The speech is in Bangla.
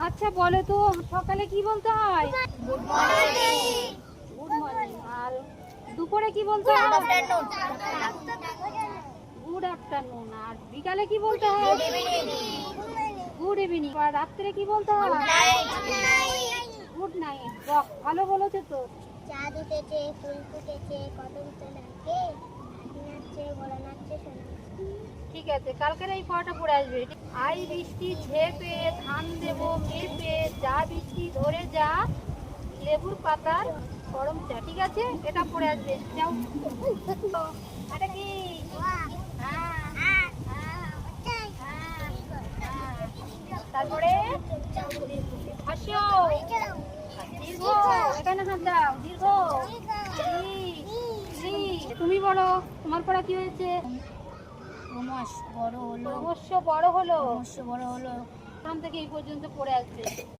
আচ্ছা বলো তো সকালে কি বলতে হয়? Good morning. Good morning. আর দুপুরে কি বলতে হয়? Good afternoon. আর বিকালে কি বলতে হয়? Good evening. আর রাত্রে কি বলতে হয়? Good night. বাহ, ভালো বলেছো তো। চাঁদ উঠেছে, ফুল ফুটেছে, কদম তোলা কে নাচছে, ঘোড়া নাচছে, সোনা। ঠিক আছে, কালকের এই পড়াটা পড়ে আসবে। আই বৃষ্টি ঝেপে ধান দেবো মেপে, যা বৃষ্টি ধরে যা লেবুর পাতার গরম চা। ঠিক আছে, এটা পড়ে আসবে। যাও। এটা কি? তারপরে হাসো। দীর্ঘ, এখানে হাত দাও। দীর্ঘ। তুমি বলো, তোমার পড়া কি হয়েছে? ক্রমশ বড় হলো, ক্রমশ বড় হলো। ক্রমশ বড় হলো। প্রথম থেকে এই পর্যন্ত পড়ে আসবে।